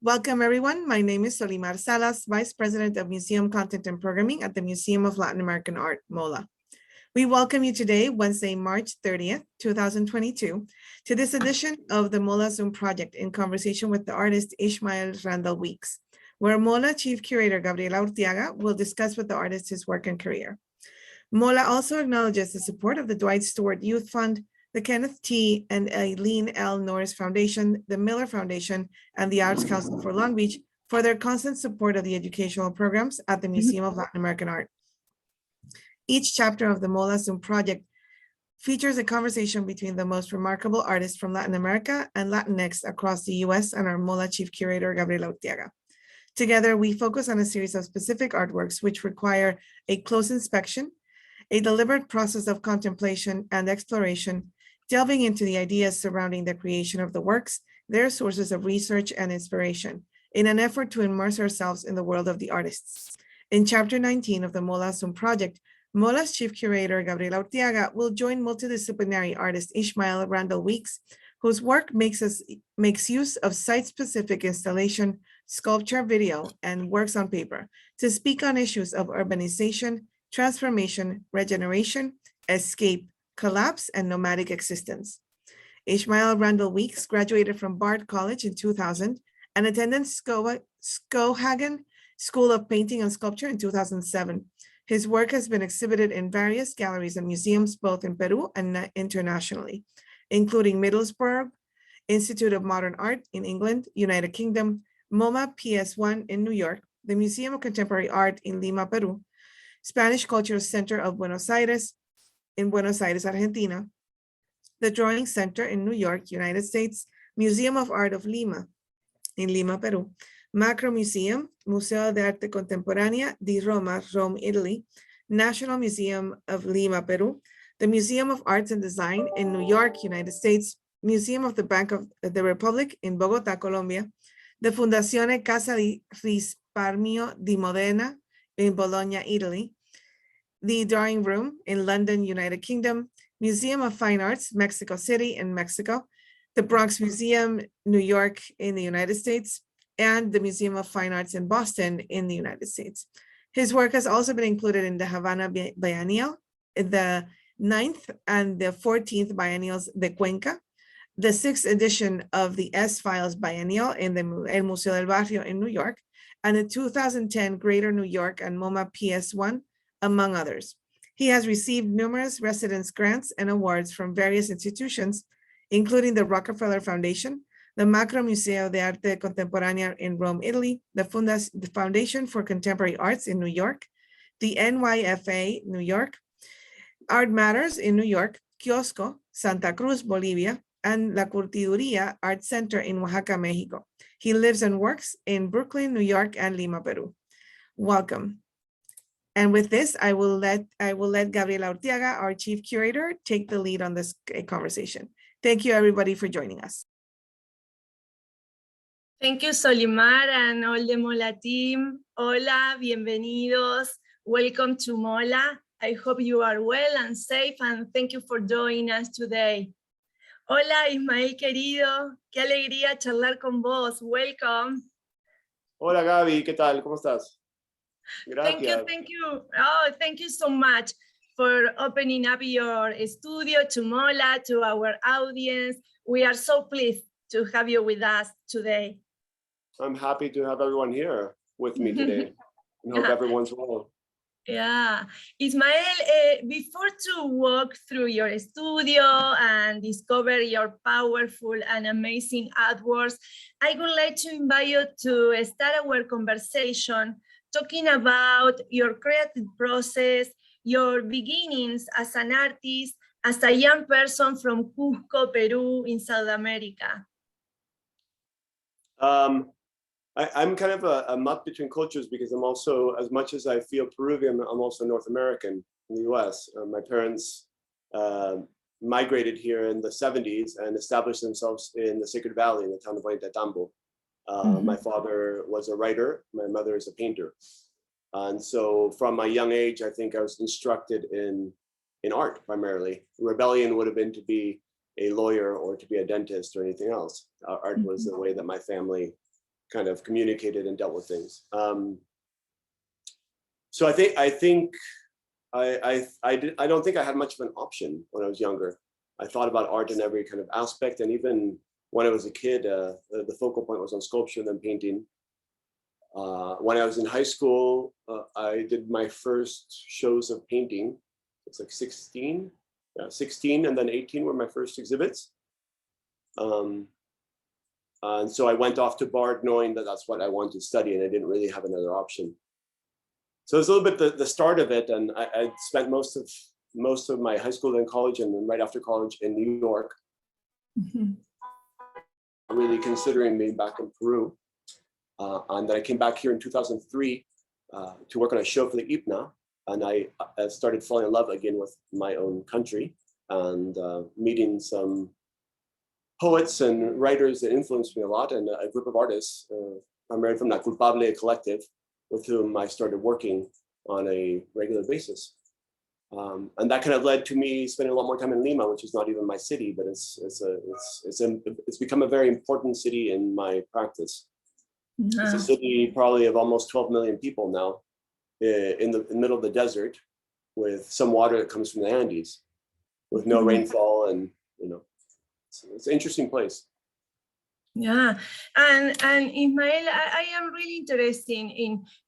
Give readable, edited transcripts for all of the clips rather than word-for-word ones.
Welcome, everyone. My name is Solimar Salas, Vice President of Museum Content and Programming at the Museum of Latin American Art, MOLAA. We welcome you today, Wednesday, March 30th, 2022, to this edition of the MOLAA Zoom project in conversation with the artist Ishamel Randall Weeks, where MOLAA Chief Curator Gabriela Urtiaga will discuss with the artist his work and career. MOLAA also acknowledges the support of the Dwight Stewart Youth Fund, the Kenneth T. and Eileen L. Norris Foundation, the Miller Foundation, and the Arts Council for Long Beach for their constant support of the educational programs at the Museum of Latin American Art. Each chapter of the MOLAA Zoom project features a conversation between the most remarkable artists from Latin America and Latinx across the US and our MOLAA Chief Curator, Gabriela Urtiaga. Together, we focus on a series of specific artworks which require a close inspection, a deliberate process of contemplation and exploration, delving into the ideas surrounding the creation of the works, their sources of research and inspiration, in an effort to immerse ourselves in the world of the artists. In Chapter 19 of the MOLAA Zoom project, MOLAA's Chief Curator, Gabriela Urtiaga, will join multidisciplinary artist Ishamel Randall Weeks, whose work makes use of site-specific installation, sculpture, video, and works on paper to speak on issues of urbanization, transformation, regeneration, escape, collapse, and nomadic existence. Ishamel Randall Weeks graduated from Bard College in 2000 and attended Skowhegan School of Painting and Sculpture in 2007. His work has been exhibited in various galleries and museums, both in Peru and internationally, including Middlesbrough, Institute of Modern Art in England, United Kingdom, MoMA PS1 in New York, the Museum of Contemporary Art in Lima, Peru, Spanish Cultural Center of Buenos Aires, in Buenos Aires, Argentina, the Drawing Center in New York, United States, Museum of Art of Lima, in Lima, Peru, Macro Museum, Museo de Arte Contemporanea di Roma, Rome, Italy, National Museum of Lima, Peru, the Museum of Arts and Design in New York, United States, Museum of the Bank of the Republic in Bogota, Colombia, the Fondazione Cassa di Risparmio di Modena in Bologna, Italy, the Drawing Room in London, United Kingdom, Museum of Fine Arts, Mexico City in Mexico, the Bronx Museum, New York in the United States, and the Museum of Fine Arts in Boston in the United States. His work has also been included in the Havana Biennial, the 9th and the 14th Biennials de Cuenca, the 6th edition of the S-Files Biennial in the El Museo del Barrio in New York, and the 2010 Greater New York and MoMA PS1, among others. He has received numerous residence grants and awards from various institutions, including the Rockefeller Foundation, the Macro Museo de Arte Contemporanea in Rome, Italy, the Foundation for Contemporary Arts in New York, the NYFA, New York, Art Matters in New York, Kiosco, Santa Cruz, Bolivia, and La Curtiduría Art Center in Oaxaca, Mexico. He lives and works in Brooklyn, New York, and Lima, Peru. Welcome. And with this, I will let Gabriela Urtiaga, our Chief Curator, take the lead on this conversation. Thank you, everybody, for joining us. Thank you, Solimar, and all the MOLAA team. Hola, bienvenidos. Welcome to MOLAA. I hope you are well and safe, and thank you for joining us today. Hola, Ismael querido. Qué alegría charlar con vos. Welcome. Hola, Gaby. ¿Qué tal? ¿Cómo estás? Gracias. Thank you. Oh, thank you so much for opening up your studio to MOLAA, to our audience. We are so pleased to have you with us today. I'm happy to have everyone here with me today and hope everyone's well. Yeah, Ismael, before to walk through your studio and discover your powerful and amazing artworks, I would like to invite you to start our conversation talking about your creative process, your beginnings as an artist, as a young person from Cusco, Peru, in South America. I'm kind of a muck between cultures because I'm also, as much as I feel Peruvian, I'm also North American in the US. My parents migrated here in the 70s and established themselves in the Sacred Valley in the town of Ointetambo. My father was a writer, my mother is a painter. And so from my young age, I think I was instructed in art primarily. Rebellion would have been to be a lawyer or to be a dentist or anything else. Art was the way that my family kind of communicated and dealt with things. So I don't think I had much of an option when I was younger. I thought about art in every kind of aspect, and even when I was a kid, the focal point was on sculpture and then painting. When I was in high school, I did my first shows of painting. It's like 16, yeah, 16 and then 18 were my first exhibits. And so I went off to Bard knowing that that's what I wanted to study, and I didn't really have another option. So it's a little bit the start of it, and I spent most of my high school and college, and then right after college in New York, really considering being back in Peru. And then I came back here in 2003 to work on a show for the IPNA, and I started falling in love again with my own country and meeting some poets and writers that influenced me a lot, and a group of artists, primarily from La Culpable collective, with whom I started working on a regular basis. And that kind of led to me spending a lot more time in Lima, which is not even my city, but it's become a very important city in my practice. It's a city probably of almost 12 million people now, in the middle of the desert, with some water that comes from the Andes, with no rainfall, and it's an interesting place. Yeah, and Ishmael, I am really interested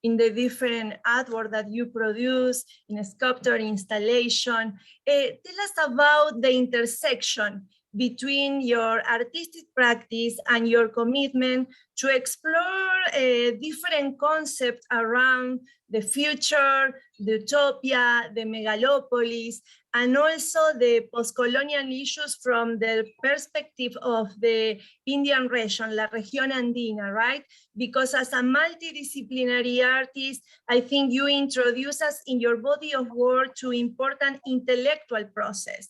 in the different artwork that you produce in sculpture, installation. Tell us about the intersection between your artistic practice and your commitment to explore different concepts around the future, the utopia, the megalopolis, and also the post-colonial issues from the perspective of the Indian region, La Región Andina, right? Because as a multidisciplinary artist, I think you introduce us in your body of work to important intellectual process.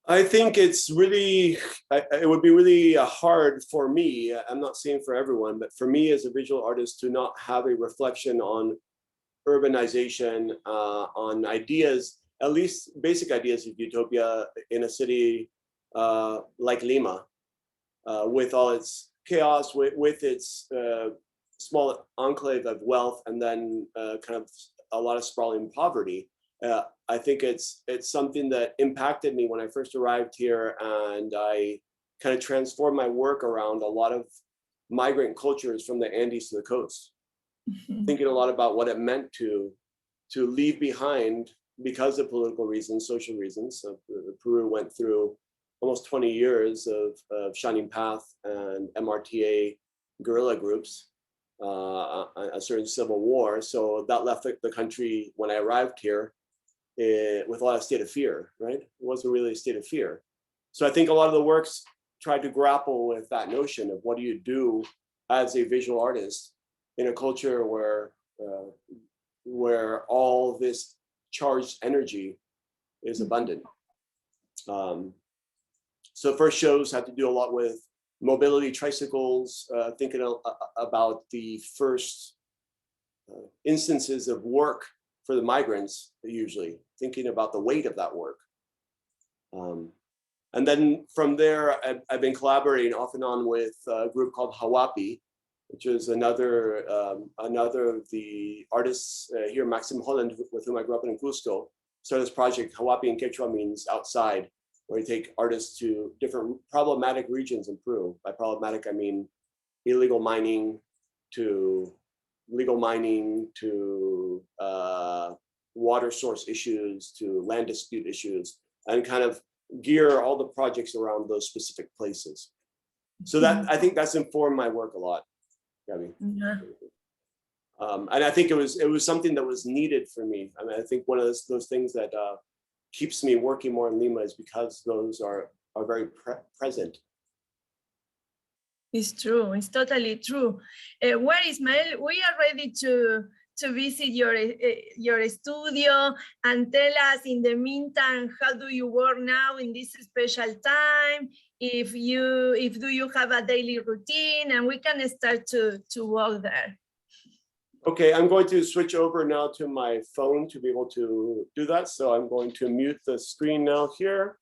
I think it's really, it would be really hard for me, I'm not saying for everyone, but for me as a visual artist to not have a reflection on urbanization, on ideas, at least basic ideas of utopia in a city like Lima, with all its chaos, with its small enclave of wealth, and then kind of a lot of sprawling poverty. I think it's something that impacted me when I first arrived here, and I kind of transformed my work around a lot of migrant cultures from the Andes to the coast. Thinking a lot about what it meant to leave behind, because of political reasons, social reasons. So Peru went through almost 20 years of Shining Path and MRTA guerrilla groups, a certain civil war. So that left the country when I arrived here with a lot of state of fear, right? It wasn't really a state of fear. So I think a lot of the works tried to grapple with that notion of what do you do as a visual artist in a culture where all this charged energy is abundant. So first shows had to do a lot with mobility tricycles, thinking about the first instances of work for the migrants, usually thinking about the weight of that work. And then from there, I've been collaborating off and on with a group called Hawapi, which is another of the artists here, Maxim Holland, with whom I grew up in Cusco, started this project. Hawapi in Quechua means outside, where you take artists to different problematic regions in Peru. By problematic, I mean illegal mining to legal mining to water source issues to land dispute issues, and kind of gear all the projects around those specific places. So that, I think that's informed my work a lot, Gabby. Yeah. And I think it was something that was needed for me. I mean, I think one of those things that keeps me working more in Lima is because those are very present. It's true. It's totally true. Well, Ishmael, we are ready to visit your studio, and tell us in the meantime, how do you work now in this special time? If do you have a daily routine, and we can start to walk there. Okay, I'm going to switch over now to my phone to be able to do that. So I'm going to mute the screen now here.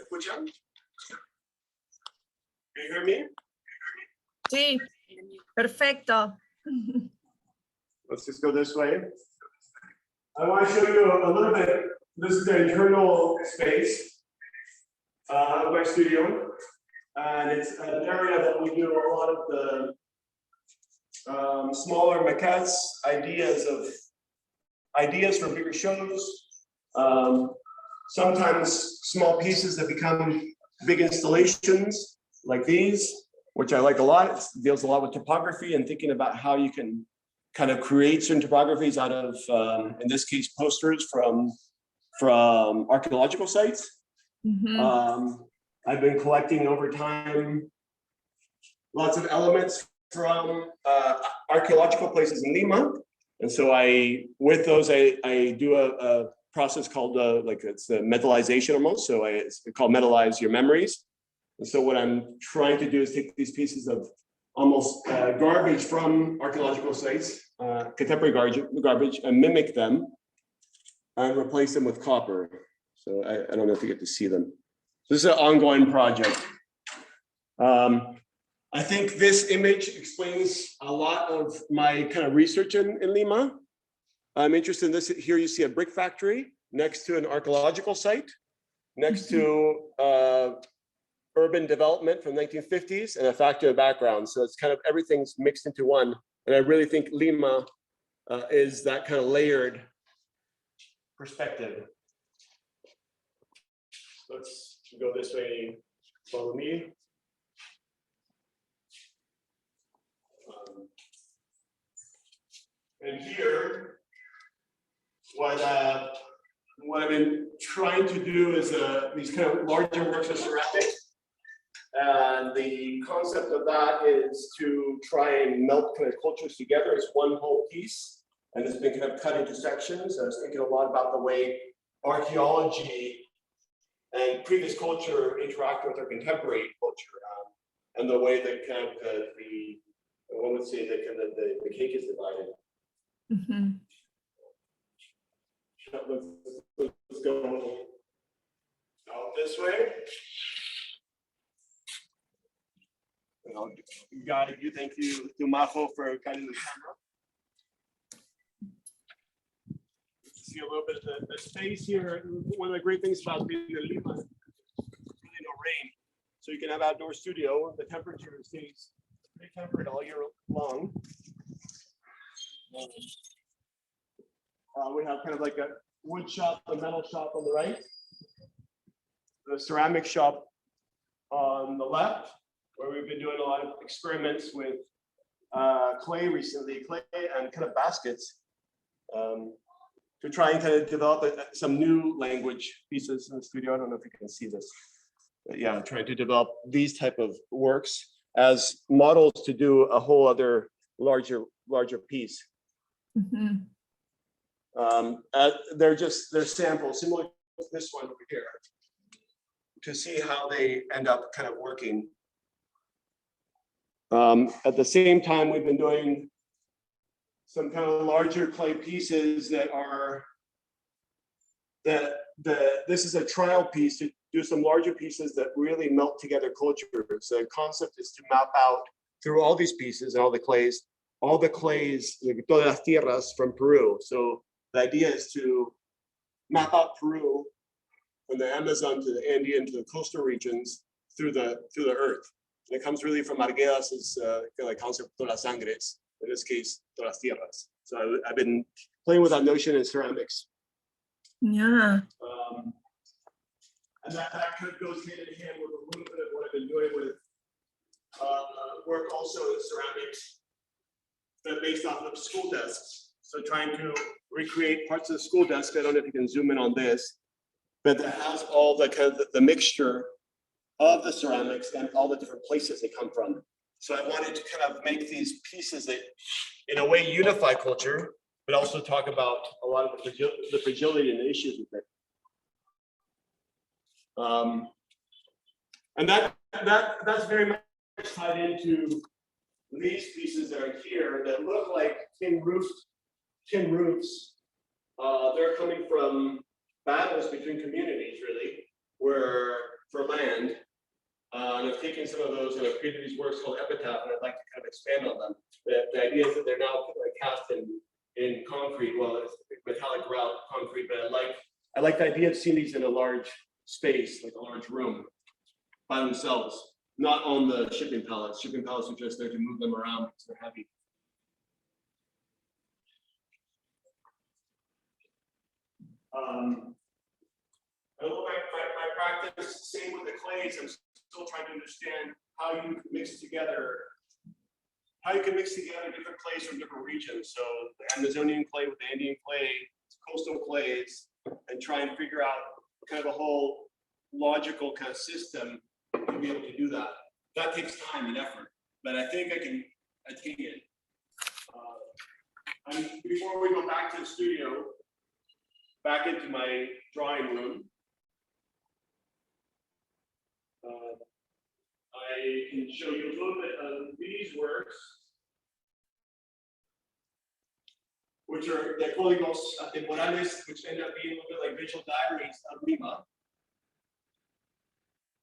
escuchan? Can you hear me? Sí, perfecto. Let's just go this way. I want to show you a little bit. This is the internal space of my studio. And it's an area that we do a lot of the smaller maquettes, ideas for bigger shows. Sometimes small pieces that become big installations like these, which I like a lot. It deals a lot with topography and thinking about how you can kind of create certain topographies out of, in this case, posters from archaeological sites. Mm-hmm. I've been collecting over time lots of elements from archaeological places in Lima. And so with those, I do a process called it's the metallization almost. So it's called metallize your memories. And so what I'm trying to do is take these pieces of almost garbage from archaeological sites, contemporary garbage, and mimic them and replace them with copper. So I don't know if you get to see them. This is an ongoing project. I think this image explains a lot of my kind of research in Lima. I'm interested in this. Here you see a brick factory next to an archaeological site, next to urban development from 1950s and a factory in the background. So it's kind of everything's mixed into one. And I really think Lima is that kind of layered perspective. Let's go this way, follow me. And here, what I've been trying to do is these kind of larger works of ceramics. And the concept of that is to try and melt kind of cultures together as one whole piece. And it's been kind of cut into sections. I was thinking a lot about the way archaeology and previous culture interact with our contemporary culture, and the way that kind of one would say that kind of the cake is divided. Mm-hmm. Let's go out this way. And I'll guide you. Thank you to Majo for guiding the camera. See a little bit of the space here. One of the great things about being in Lima is really no rain. So you can have outdoor studio. The temperature stays pretty temperate all year long. We have kind of like a wood shop, a metal shop on the right, the ceramic shop on the left, where we've been doing a lot of experiments with clay recently, clay and kind of baskets. To try and kind of develop some new language pieces in the studio. I don't know if you can see this. But yeah, I'm trying to develop these type of works as models to do a whole other larger piece. Mm-hmm. They're samples, similar to this one over here, to see how they end up kind of working. At the same time, we've been doing some kind of larger clay pieces that are this is a trial piece to do some larger pieces that really melt together cultures. So the concept is to map out through all these pieces and all the clays, todas las tierras from Peru. So the idea is to map out Peru from the Amazon to the Andean to the coastal regions through the earth. And it comes really from Arguedas's like concept todas las sangres. In this case, todas las tierras. So I've been playing with that notion in ceramics. Yeah. And that kind of goes hand in hand with a little bit of what I've been doing with work also in ceramics that based off of school desks. So trying to recreate parts of the school desk. I don't know if you can zoom in on this, but that has all the kind of the mixture of the ceramics and all the different places they come from. So I wanted to kind of make these pieces that, in a way, unify culture, but also talk about a lot of the fragility and the issues with it. And that's very much tied into these pieces that are here that look like tin roofs. They're coming from battles between communities, really, where for land. And I've taken some of those and I've created these works called epitaph, and I'd like to kind of expand on them. The idea is that they're now cast in concrete, well, it's metallic grout concrete, but I like the idea of seeing these in a large space, like a large room, by themselves, not on the shipping pallets. Shipping pallets are just there to move them around because they're heavy. I love my practice, same with the clays. I'm still trying to understand how you can mix together different clays from different regions. So the Amazonian clay with the Andean clay, coastal clays, and try and figure out kind of a whole logical kind of system to be able to do that. That takes time and effort, but I think I can attain it. And before we go back to the studio, back into my drawing room, I can show you a little bit of these works, which are the códigos temporales, which end up being a little bit like visual diaries of Lima.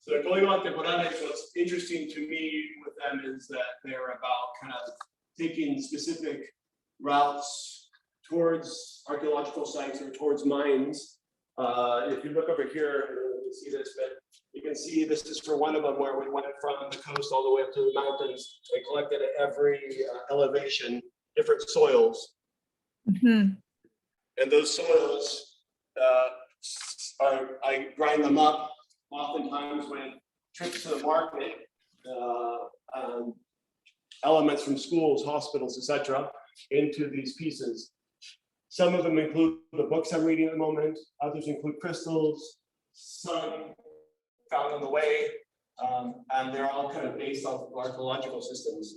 So the códigos temporales, what's interesting to me with them is that they're about kind of taking specific routes towards archaeological sites or towards mines. If you look over here, you can see this, but you can see this is for one of them where we went from the coast all the way up to the mountains and collected at every elevation different soils. Mm-hmm. And those soils, I grind them up oftentimes with trips to the market, elements from schools, hospitals, etc., into these pieces. Some of them include the books I'm reading at the moment. Others include crystals, some found on the way, and they're all kind of based off of archaeological systems.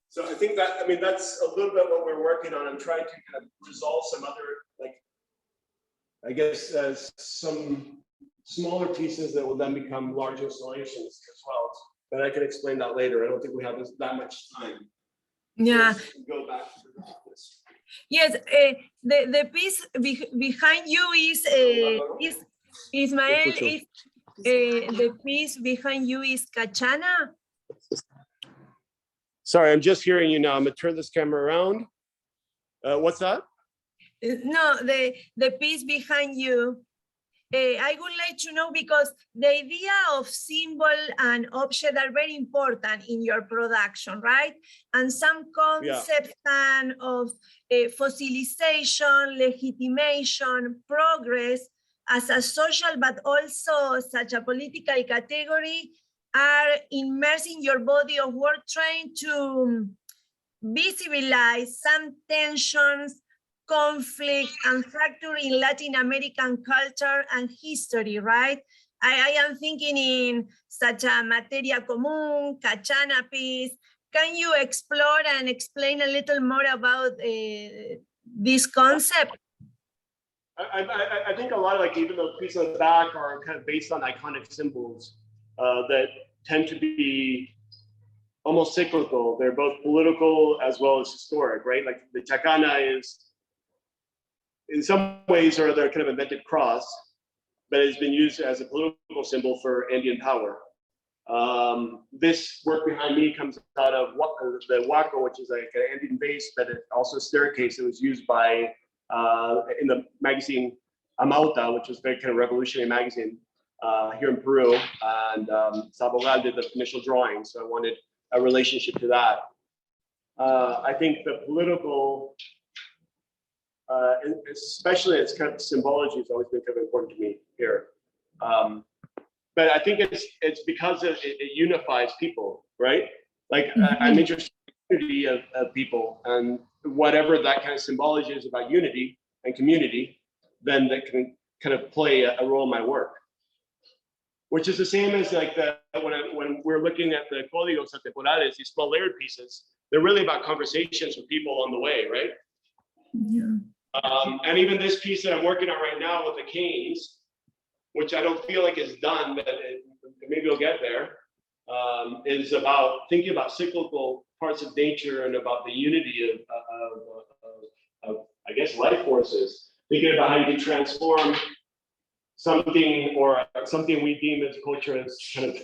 So I think that, that's a little bit what we're working on. I'm trying to kind of resolve some other, I guess, some smaller pieces that will then become large installations as well. But I can explain that later. I don't think we have that much time. Yeah. Let's go back to the practice. Yes, the piece behind you is Ismael. The piece behind you is Kachana. Sorry, I'm just hearing you now. I'm gonna turn this camera around. What's that? No, the piece behind you. I would like to know, because the idea of symbol and object are very important in your production, right? And some concepts of fossilization, legitimation, progress as a social, but also such a political category are immersed in your body of work, trying to visibilize some tensions, conflict, and fracture in Latin American culture and history, right? I am thinking in such a materia común, Kachana piece. Can you explore and explain a little more about this concept? I think a lot of even those pieces on the back are kind of based on iconic symbols that tend to be almost cyclical. They're both political as well as historic, right? Like the chacana is, in some ways, or they're kind of invented cross, but it's been used as a political symbol for Andean power. This work behind me comes out of the Huaco, which is like an Andean base, but it's also a staircase that was used by, in the magazine Amauta, which was a very kind of revolutionary magazine here in Peru. And Sabogal did the initial drawing, so I wanted a relationship to that. I think the political, especially its kind of symbology, has always been kind of important to me here. But I think it's because it unifies people, right? Like I'm interested in the unity of people, and whatever that kind of symbology is about unity and community, then that can kind of play a role in my work. Which is the same as like when we're looking at the códigos temporales, these small layered pieces, they're really about conversations with people on the way, right? Yeah. And even this piece that I'm working on right now with the canes, which I don't feel like is done, but maybe we'll get there, is about thinking about cyclical parts of nature and about the unity of I guess, life forces. Thinking about how you can transform something we deem as culture as kind of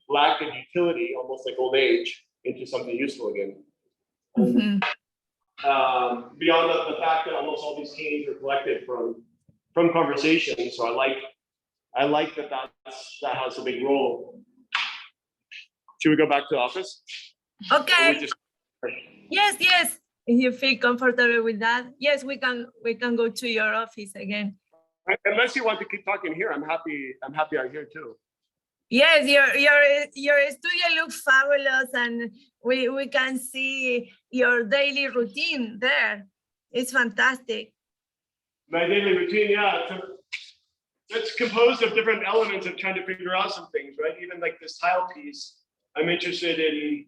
lack of utility, almost like old age, into something useful again. Mhm. Beyond the fact that almost all these themes are collected from conversation, so I like that has a big role. Should we go back to the office? Okay. Yes, yes. If you feel comfortable with that, yes, we can go to your office again. Unless you want to keep talking here, I'm happy out here too. Yes, your studio looks fabulous, and we can see your daily routine there. It's fantastic. My daily routine, yeah, it's composed of different elements of trying to figure out some things, right? Even like this tile piece, I'm interested in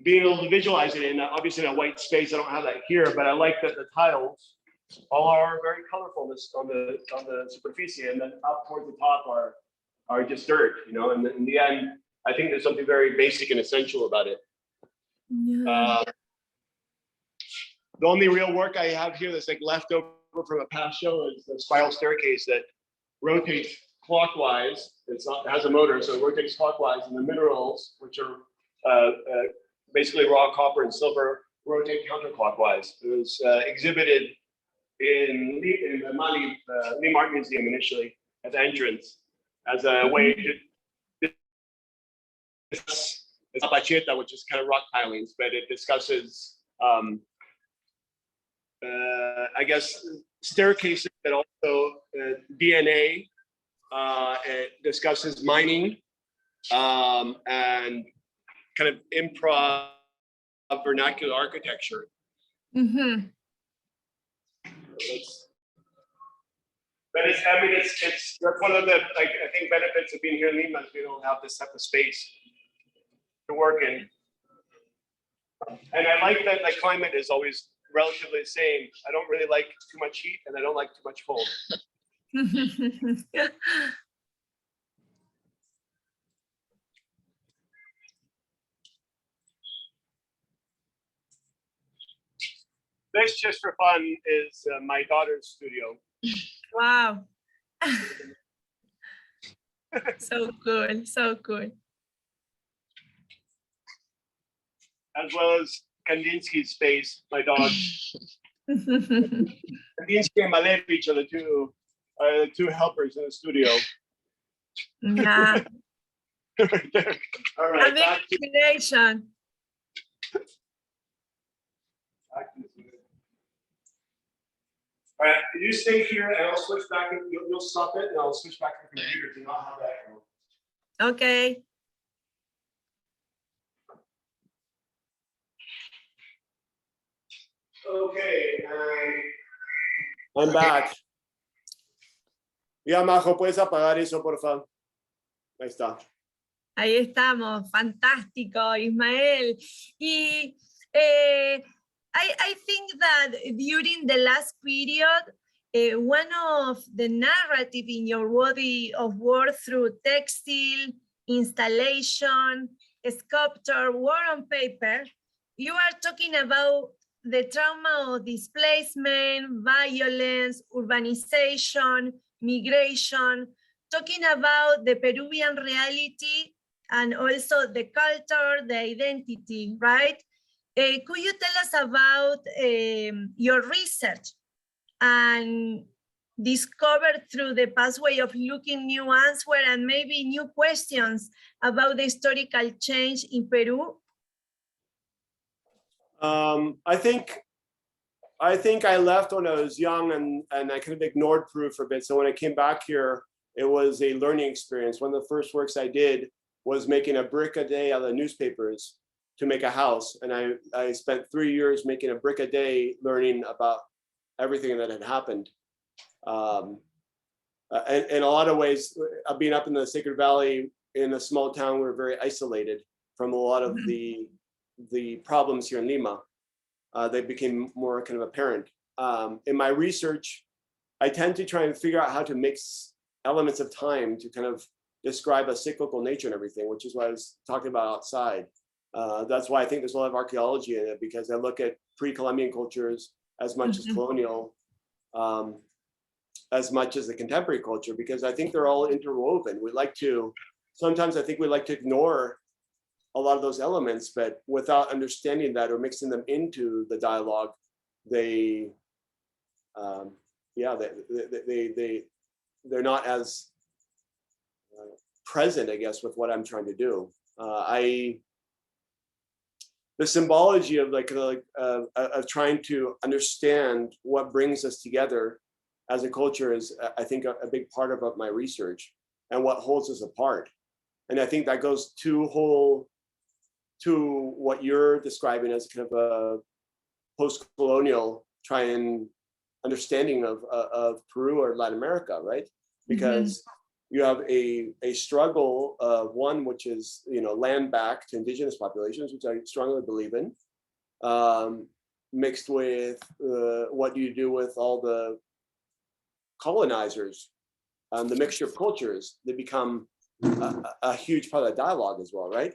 being able to visualize it in obviously in a white space. I don't have that here, but I like that the tiles all are very colorful on the superficie, and then up towards the top are just dirt, you know. And in the end, I think there's something very basic and essential about it. Yeah. The only real work I have here that's like left over from a past show is the spiral staircase that rotates clockwise. It has a motor, so it rotates clockwise, and the minerals, which are basically raw copper and silver, rotate counterclockwise. It was exhibited in the Lima Art Museum initially at the entrance as a way to discuss Zapacheta, which is kind of rock pilings, but it discusses I guess staircases, but also DNA. It discusses mining and kind of improv vernacular architecture. Mm-hmm. But it's one of the I think benefits of being here in Lima is we don't have this type of space to work in. And I like that the climate is always relatively the same. I don't really like too much heat, and I don't like too much cold. This, just for fun, is my daughter's studio. Wow. So cool, so cool. As well as Kandinsky's space, my dog. Kandinsky and Malevich are the two helpers in the studio. Yeah. Right there. All right. A big combination. All right, you stay here, and I'll switch back. You'll stop it, and I'll switch back to the computer to not have that go. Okay. Okay, I'm back. Ya, Majo, ¿puedes apagar eso, por favor? Ahí está. Ahí estamos, fantástico, Ismael. Y I think that during the last period, one of the narrative in your body of work through textile, installation, sculpture, work on paper, you are talking about the trauma of displacement, violence, urbanization, migration, talking about the Peruvian reality and also the culture, the identity, right? Could you tell us about your research and discover through the pathway of looking new answers and maybe new questions about the historical change in Peru? I think I left when I was young, and I kind of ignored Peru for a bit. So when I came back here, it was a learning experience. One of the first works I did was making a brick a day out of the newspapers to make a house. And I spent 3 years making a brick a day, learning about everything that had happened. And in a lot of ways, being up in the Sacred Valley in a small town, we're very isolated from a lot of the problems here in Lima. They became more kind of apparent. In my research, I tend to try and figure out how to mix elements of time to kind of describe a cyclical nature and everything, which is what I was talking about outside. That's why I think there's a lot of archaeology in it, because I look at pre-Columbian cultures as much as colonial. as much as the contemporary culture, because I think they're all interwoven. Sometimes I think we like to ignore a lot of those elements, but without understanding that or mixing them into the dialogue, they're not as present, I guess, with what I'm trying to do. The symbology of of trying to understand what brings us together as a culture is, I think, a big part of my research and what holds us apart. And I think that goes to what you're describing as kind of a post-colonial understanding of Peru or Latin America, right? Because you have a struggle of one, which is, land back to indigenous populations, which I strongly believe in, mixed with what do you do with all the colonizers, the mixture of cultures. They become a huge part of the dialogue as well, right?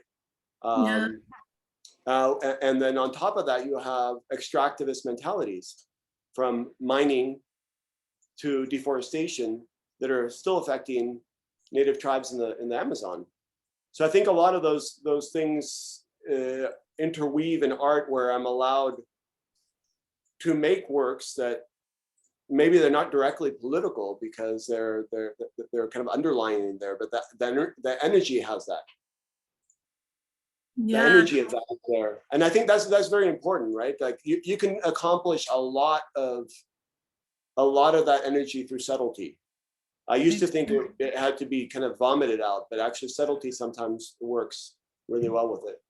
And then on top of that, you have extractivist mentalities, from mining to deforestation, that are still affecting native tribes in the Amazon. So I think a lot of those things interweave in art, where I'm allowed to make works that maybe they're not directly political because they're kind of underlying there, but the energy has that. The energy of that is there, and I think that's very important, right? Like you can accomplish a lot of that energy through subtlety. I used to think it had to be kind of vomited out, but actually subtlety sometimes works really well with it.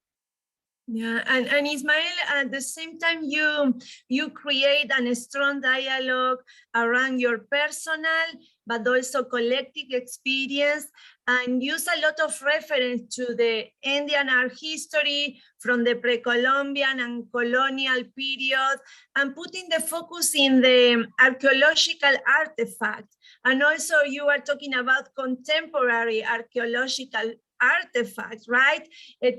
Yeah, and Ismael, at the same time, you create a strong dialogue around your personal, but also collective experience, and use a lot of reference to the Indian art history from the pre-Columbian and colonial period, and putting the focus in the archaeological artifacts. And also you are talking about contemporary archaeological artifacts, right?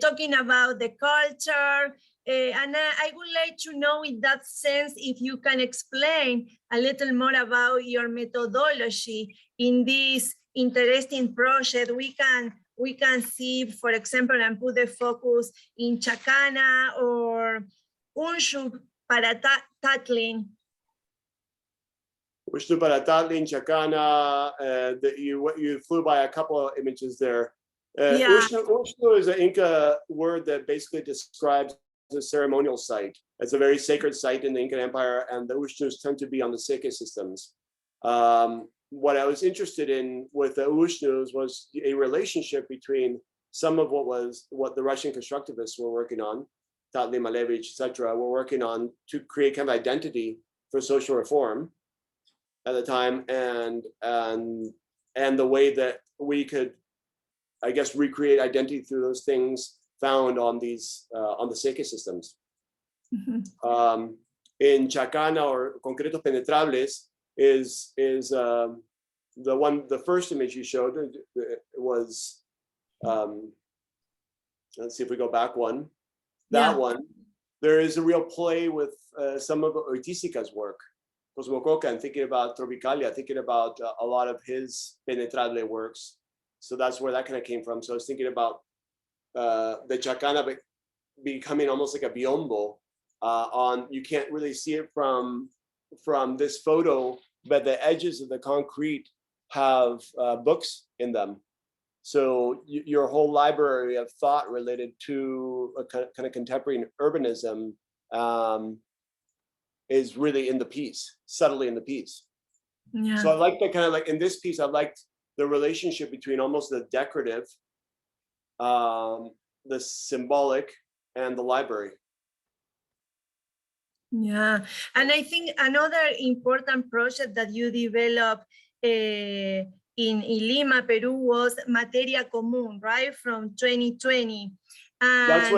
Talking about the culture. And I would like to know, in that sense, if you can explain a little more about your methodology in this interesting project. We can see, for example, and put the focus in Chacana or Unshu para Tatlin. Unshu para Tatlin, Chacana, you flew by a couple of images there. Unshu is an Inca word that basically describes a ceremonial site. It's a very sacred site in the Inca Empire, and the Ushnus tend to be on the Seque systems. What I was interested in with the Ushnus was a relationship between some of what the Russian constructivists were working on, Tatlin, Malevich, etc., were working on to create kind of identity for social reform at the time, and the way that we could, I guess, recreate identity through those things found on these on the Seque systems. In Chacana, or concretos penetrables, is the first image you showed. It was let's see if we go back one. That one, there is a real play with some of Urtiaga's work. Cosmococa, and thinking about Tropicalia, thinking about a lot of his penetrable works. So that's where that kind of came from. So I was thinking about the Chacana becoming almost like a biombo. You can't really see it from this photo, but the edges of the concrete have books in them. So your whole library of thought related to a kind of contemporary urbanism is really in the piece, subtly in the piece. Yeah. So I like that kind of like in this piece, I liked the relationship between almost the decorative, the symbolic, and the library. Yeah, and I think another important project that you developed in Lima, Peru, was Materia Común, right, from 2020. And that's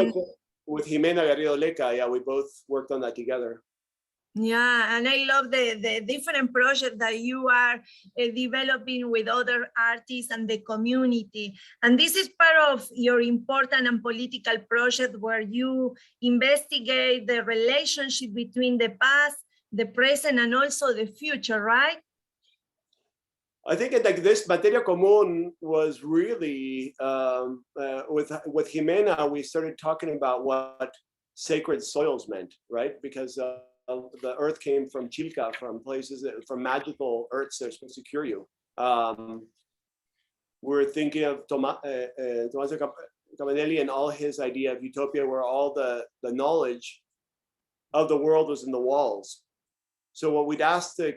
with Jimena Garrido Leca. Yeah, we both worked on that together. Yeah, and I love the different projects that you are developing with other artists and the community. And this is part of your important and political project, where you investigate the relationship between the past, the present, and also the future, right? I think like this materia común was really, with Jimena, we started talking about what sacred soils meant, right? Because the earth came from Chilca, from places, from magical earths that are supposed to cure you. We're thinking of Tommaso Cabanelli and all his idea of utopia, where all the knowledge of the world was in the walls. So what we'd ask the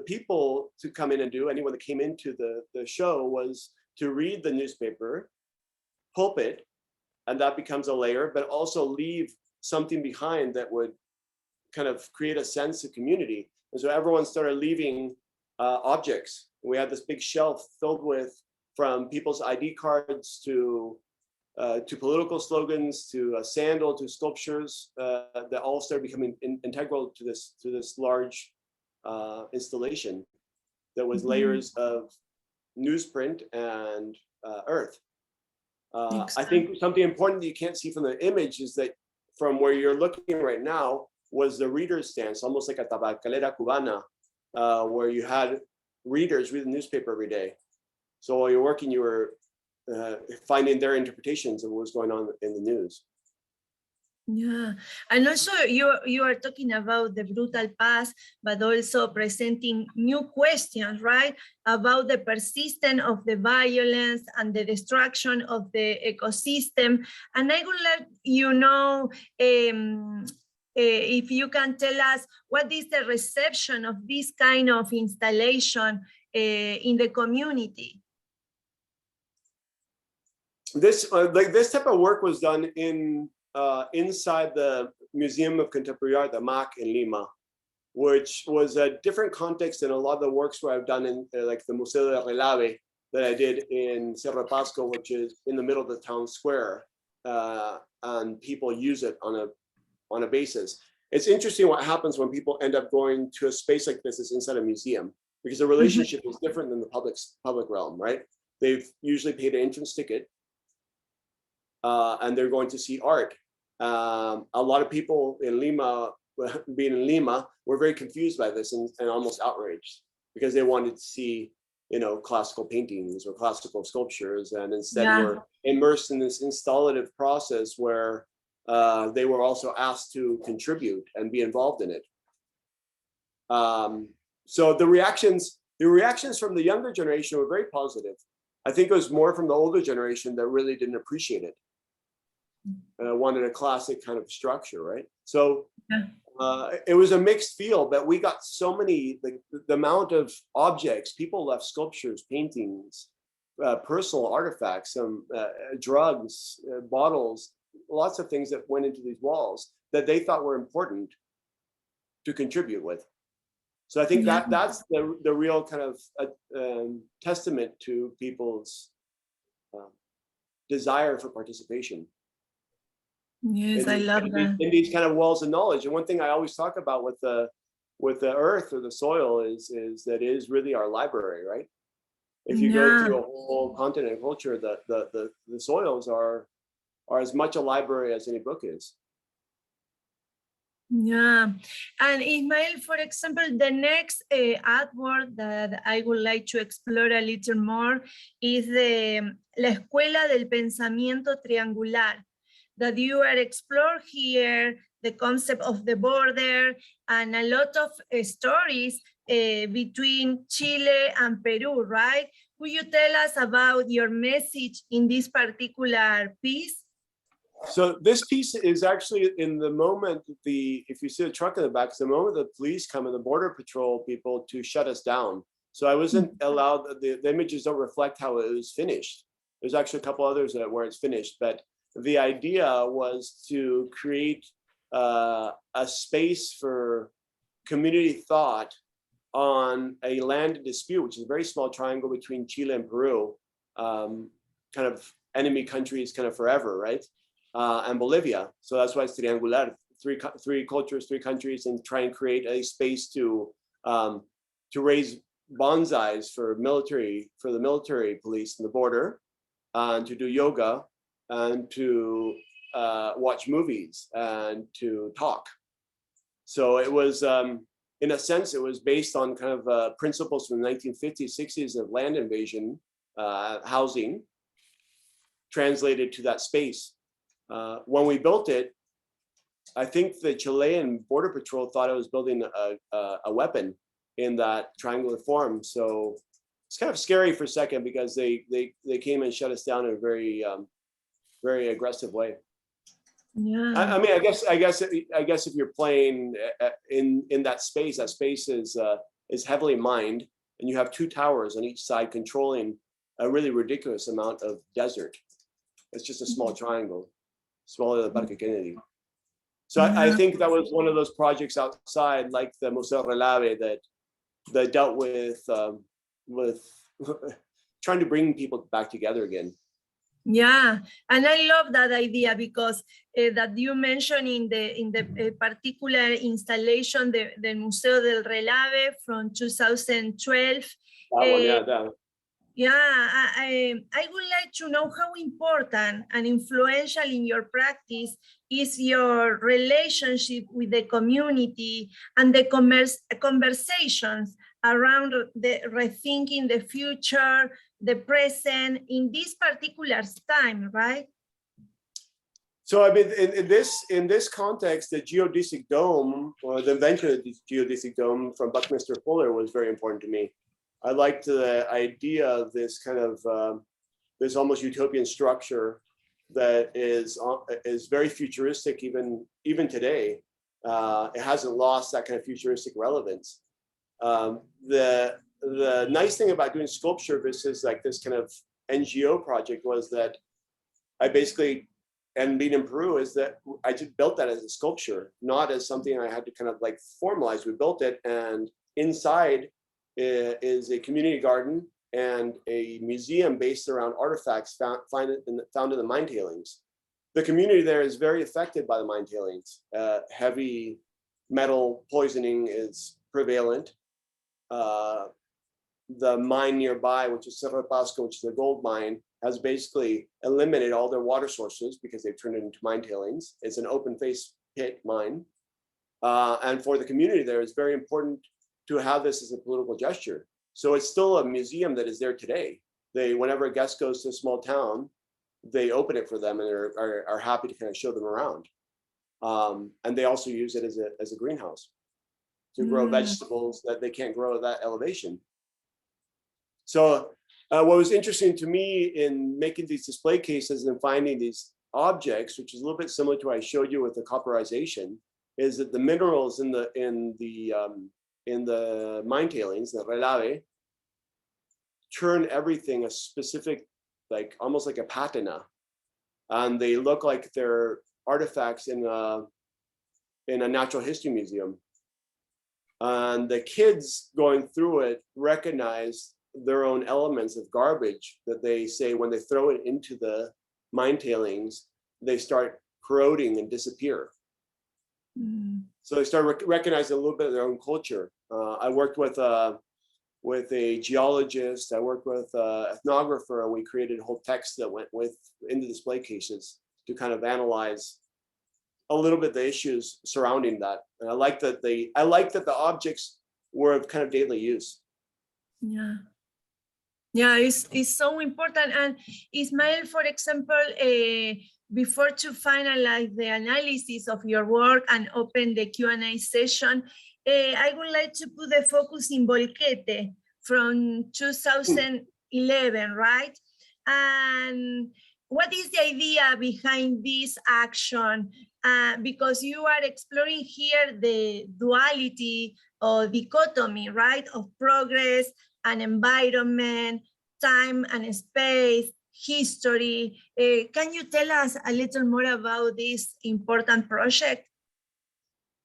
people to come in and do, anyone that came into the show, was to read the newspaper, pulp it, and that becomes a layer, but also leave something behind that would kind of create a sense of community. And so everyone started leaving objects. We had this big shelf filled with, from people's ID cards to political slogans, to a sandal, to sculptures that all started becoming integral to this large installation that was layers of newsprint and earth. I think something important that you can't see from the image is that from where you're looking right now was the reader's stance, almost like a tabacalera cubana, where you had readers read the newspaper every day. So while you're working, you were finding their interpretations of what was going on in the news. Yeah, and also you are talking about the brutal past, but also presenting new questions, right? About the persistence of the violence and the destruction of the ecosystem. And I would like, if you can tell us what is the reception of this kind of installation in the community? This type of work was done inside the Museum of Contemporary Art, the MAC in Lima, which was a different context than a lot of the works where I've done in like the Museo de Relave that I did in Cerro Pasco, which is in the middle of the town square, and people use it on a basis. It's interesting what happens when people end up going to a space like this that's inside a museum, because the relationship is different than the public realm, right? They've usually paid an entrance ticket, and they're going to see art. A lot of people in Lima, being in Lima, were very confused by this and almost outraged, because they wanted to see, classical paintings or classical sculptures, and instead were immersed in this installative process where they were also asked to contribute and be involved in it. So the reactions from the younger generation were very positive. I think it was more from the older generation that really didn't appreciate it. Wanted a classic kind of structure, right? So it was a mixed field, but we got so many, the amount of objects, people left sculptures, paintings, personal artifacts, some drugs, bottles, lots of things that went into these walls that they thought were important to contribute with. So I think that's the real kind of testament to people's desire for participation. Yes, I love that. In these kind of walls of knowledge. And one thing I always talk about with the earth or the soil is that it is really our library, right? If you go through a whole continent and culture, the soils are as much a library as any book is. Yeah, and Ishmael, for example, the next artwork that I would like to explore a little more is La Escuela del Pensamiento Triangular, that you are explore here, the concept of the border, and a lot of stories between Chile and Peru, right? Could you tell us about your message in this particular piece? So this piece is actually in the moment, if you see the truck in the back, it's the moment the police come and the border patrol people to shut us down. So I wasn't allowed, the images don't reflect how it was finished. There's actually a couple others where it's finished, but the idea was to create a space for community thought on a land dispute, which is a very small triangle between Chile and Peru, kind of enemy countries kind of forever, right? And Bolivia. So that's why it's triangular, three cultures, three countries, and try and create a space to raise bonsais for the military police in the border, and to do yoga, and to watch movies and to talk. So it was in a sense, it was based on kind of principles from the 1950s, 60s of land invasion, housing, translated to that space. When we built it, I think the Chilean Border Patrol thought I was building a weapon in that triangular form. So it's kind of scary for a second because they came and shut us down in a very, very aggressive way. Yeah. I mean, I guess if you're playing in that space is heavily mined, and you have two towers on each side controlling a really ridiculous amount of desert. It's just a small triangle, smaller than Parque Kennedy. So I think that was one of those projects outside, like the Museo Relave, that dealt with trying to bring people back together again. Yeah, and I love that idea because that you mentioned in the particular installation, the Museo del Relave from 2012. That one, yeah, that. Yeah, I would like to know how important and influential in your practice is your relationship with the community and the conversations around the rethinking the future, the present in this particular time, right? So I mean, in this context, the geodesic dome, or the invention of the geodesic dome from Buckminster Fuller, was very important to me. I liked the idea of this kind of this almost utopian structure that is very futuristic even today. It hasn't lost that kind of futuristic relevance. The nice thing about doing sculpture versus like this kind of NGO project was that I basically, and being in Peru, is that I just built that as a sculpture, not as something I had to kind of like formalize. We built it, and inside is a community garden and a museum based around artifacts found in the mine tailings. The community there is very affected by the mine tailings. Heavy metal poisoning is prevalent. The mine nearby, which is Cerro Pasco, which is a gold mine, has basically eliminated all their water sources because they've turned it into mine tailings. It's an open face pit mine. And for the community there, it's very important to have this as a political gesture. So it's still a museum that is there today. Whenever a guest goes to a small town, they open it for them and are happy to kind of show them around. And they also use it as a greenhouse to grow vegetables that they can't grow at that elevation. So what was interesting to me in making these display cases and finding these objects, which is a little bit similar to what I showed you with the copperization, is that the minerals in the mine tailings, the relave, turn everything a specific, like almost like a patina, and they look like they're artifacts in a natural history museum. And the kids going through it recognize their own elements of garbage that they say when they throw it into the mine tailings, they start corroding and disappear. So they start recognizing a little bit of their own culture. I worked with a geologist, I worked with an ethnographer, and we created a whole text that went into display cases to kind of analyze a little bit the issues surrounding that. And I like that the objects were of kind of daily use. Yeah, it's so important. And Ishmael, for example, before to finalize the analysis of your work and open the Q&A session, I would like to put the focus in Bolquete from 2011, right? And what is the idea behind this action? Because you are exploring here the duality or dichotomy, right, of progress and environment, time and space, history. Can you tell us a little more about this important project?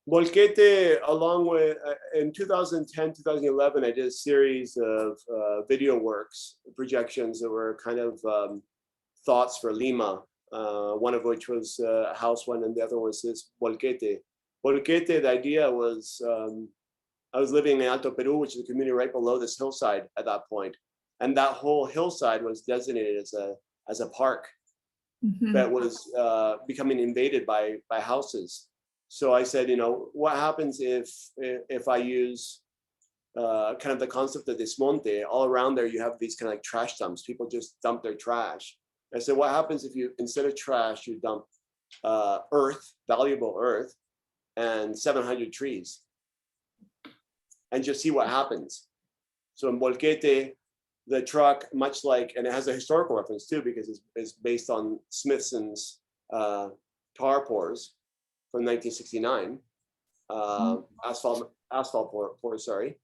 Bolquete, along with, in 2010, 2011, I did a series of video works, projections that were kind of thoughts for Lima, one of which was a house one, and the other was this Bolquete. Bolquete, the idea was, I was living in Alto Peru, which is a community right below this hillside at that point. And that whole hillside was designated as a park that was becoming invaded by houses. So I said, you know, what happens if I use kind of the concept of desmonte? All around there, you have these kind of like trash dumps. People just dump their trash. I said, what happens if you, instead of trash, you dump earth, valuable earth, and 700 trees, and just see what happens. So in Bolquete, the truck, much like, and it has a historical reference too, because it's based on Smithson's tar pores from 1969, asphalt pores, sorry.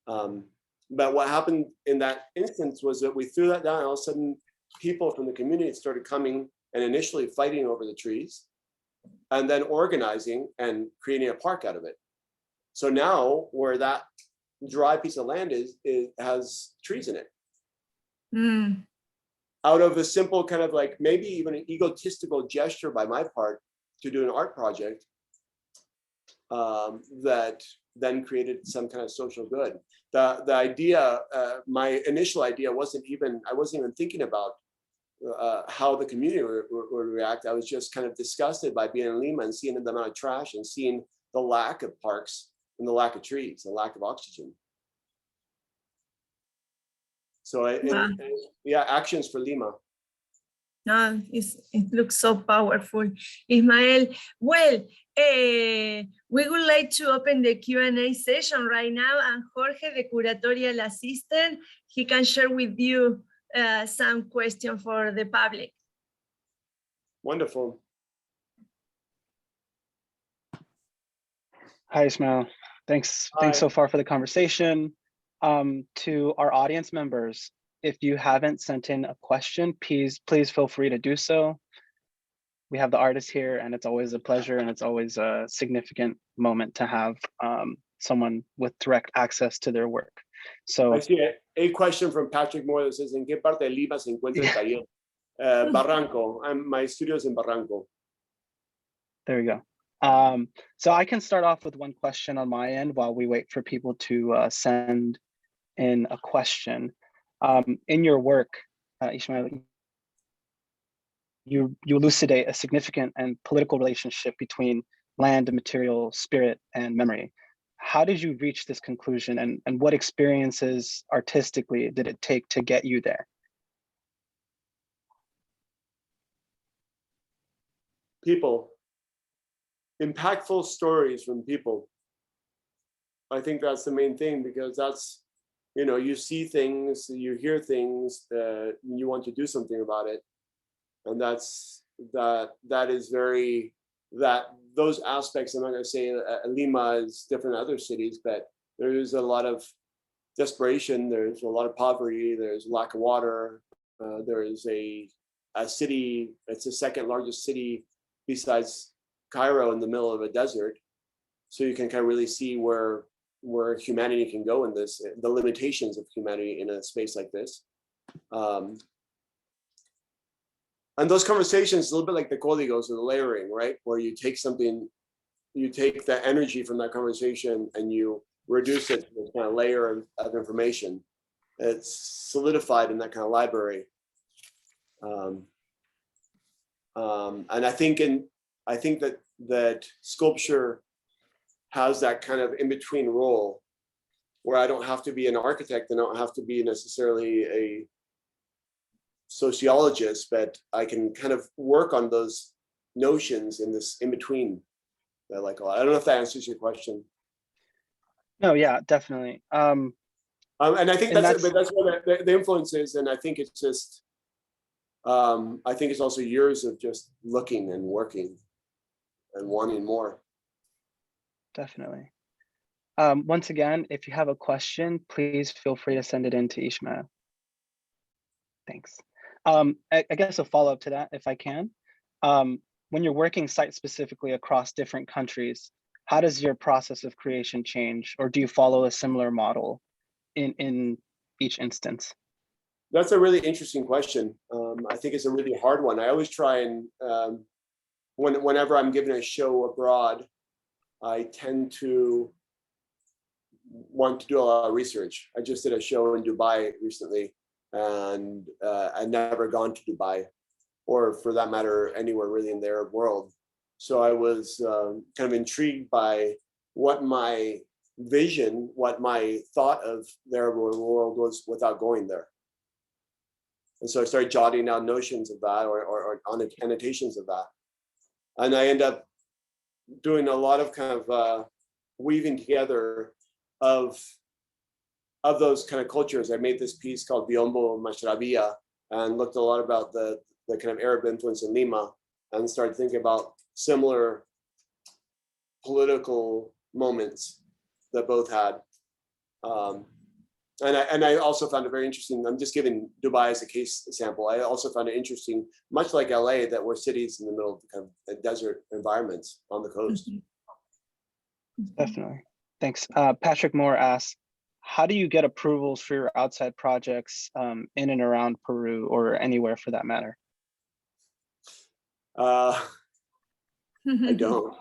But what happened in that instance was that we threw that down, and all of a sudden people from the community started coming and initially fighting over the trees, and then organizing and creating a park out of it. So now where that dry piece of land is, it has trees in it. Out of a simple kind of like maybe even an egotistical gesture by my part to do an art project that then created some kind of social good. The idea, my initial idea I wasn't even thinking about how the community would react. I was just kind of disgusted by being in Lima and seeing the amount of trash and seeing the lack of parks and the lack of trees, the lack of oxygen. So yeah, actions for Lima. No, it looks so powerful. Ismael, well, we would like to open the Q&A session right now, and Jorge, the curatorial assistant, he can share with you some questions for the public. Wonderful. Hi, Ishmael. Thanks so far for the conversation. To our audience members, if you haven't sent in a question, please feel free to do so. We have the artists here, and it's always a pleasure, and it's always a significant moment to have someone with direct access to their work. So I see a question from Patrick Moore that says, ¿En qué parte de Lima se encuentra el taller? Barranco. My studio's in Barranco. There you go. So I can start off with one question on my end while we wait for people to send in a question. In your work, Ishmael, you elucidate a significant and political relationship between land, material, spirit, and memory. How did you reach this conclusion, and what experiences artistically did it take to get you there? People. Impactful stories from people. I think that's the main thing, because that's, you know, you see things, you hear things, you want to do something about it. And that is very, those aspects, I'm not going to say Lima is different than other cities, but there is a lot of desperation, there's a lot of poverty, there's lack of water, there is a city, it's the second largest city besides Cairo in the middle of a desert. So you can kind of really see where humanity can go in this, the limitations of humanity in a space like this. And those conversations, a little bit like the códigos or the layering, right? Where you take something, you take the energy from that conversation and you reduce it to a kind of layer of information. It's solidified in that kind of library. And I think that sculpture has that kind of in-between role where I don't have to be an architect, and I don't have to be necessarily a sociologist, but I can kind of work on those notions in this in-between that I like a lot. I don't know if that answers your question. No, yeah, definitely. And I think that's where the influence is, and I think it's just, I think it's also years of just looking and working and wanting more. Definitely. Once again, if you have a question, please feel free to send it in to Ishmael. Thanks. I guess a follow-up to that, if I can. When you're working site-specifically across different countries, how does your process of creation change, or do you follow a similar model in each instance? That's a really interesting question. I think it's a really hard one. I always try and, whenever I'm giving a show abroad, I tend to want to do a lot of research. I just did a show in Dubai recently, and I'd never gone to Dubai, or for that matter, anywhere really in the Arab world. So I was kind of intrigued by what my vision, what my thought of the Arab world was without going there. And so I started jotting down notions of that or annotations of that. And I end up doing a lot of kind of weaving together of those kind of cultures. I made this piece called Biombo Mashrabia and looked a lot about the kind of Arab influence in Lima and started thinking about similar political moments that both had. And I also found it very interesting. I'm just giving Dubai as a case sample. I also found it interesting, much like LA, that we're cities in the middle of kind of desert environments on the coast. Definitely. Thanks. Patrick Moore asks, how do you get approvals for your outside projects in and around Peru or anywhere for that matter? I don't.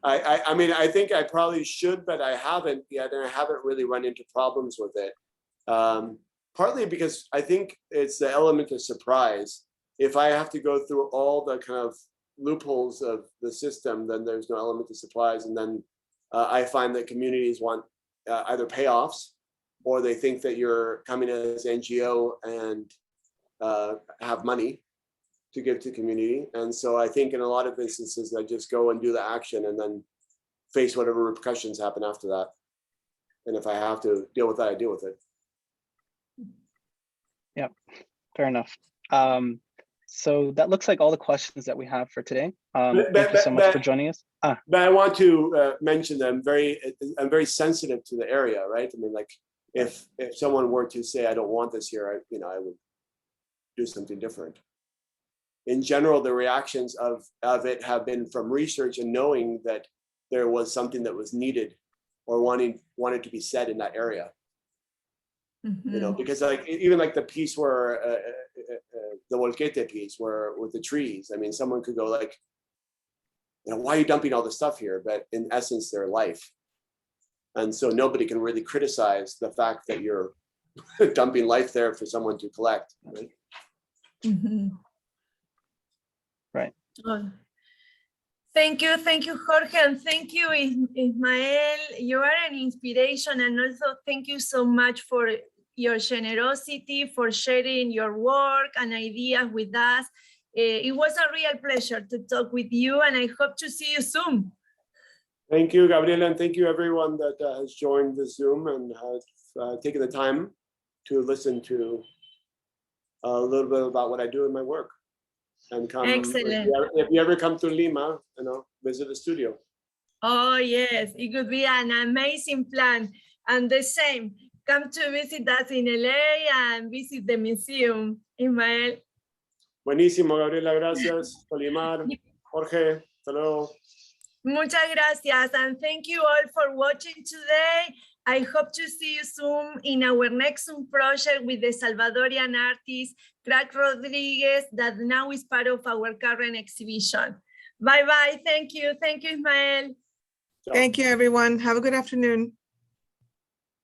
I mean, I think I probably should, but I haven't yet, and I haven't really run into problems with it. Partly because I think it's the element of surprise. If I have to go through all the kind of loopholes of the system, then there's no element of surprise. And then I find that communities want either payoffs, or they think that you're coming as NGO and have money to give to community. And so I think in a lot of instances, I just go and do the action and then face whatever repercussions happen after that. And if I have to deal with that, I deal with it. Yeah, fair enough. So that looks like all the questions that we have for today. Thank you so much for joining us. But I want to mention that I'm very sensitive to the area, right? I mean, like if someone were to say, I don't want this here, I would do something different. In general, the reactions of it have been from research and knowing that there was something that was needed or wanted to be said in that area. Mm-hmm. Because like even like the piece where the Volquete piece where with the trees, I mean, someone could go like, why are you dumping all this stuff here? But in essence, they're life. And so nobody can really criticize the fact that you're dumping life there for someone to collect. Right? Mm-hmm. Right. Oh. Thank you, Jorge, and thank you, Ismael. You are an inspiration, and also thank you so much for your generosity, for sharing your work and ideas with us. It was a real pleasure to talk with you, and I hope to see you soon. Thank you, Gabriela, and thank you everyone that has joined the Zoom and has taken the time to listen to a little bit about what I do in my work. And come. Excellent. If you ever come to Lima, visit the studio. Oh yes, it could be an amazing plan. And the same, come to visit us in LA and visit the museum, Ismael. Buenísimo, Gabriela, gracias. Solimar, Jorge, hasta luego. Muchas gracias, and thank you all for watching today. I hope to see you soon in our next Zoom project with the Salvadorian artist, Craig Rodriguez, that now is part of our current exhibition. Bye-bye, thank you, Ismael. Thank you, everyone. Have a good afternoon.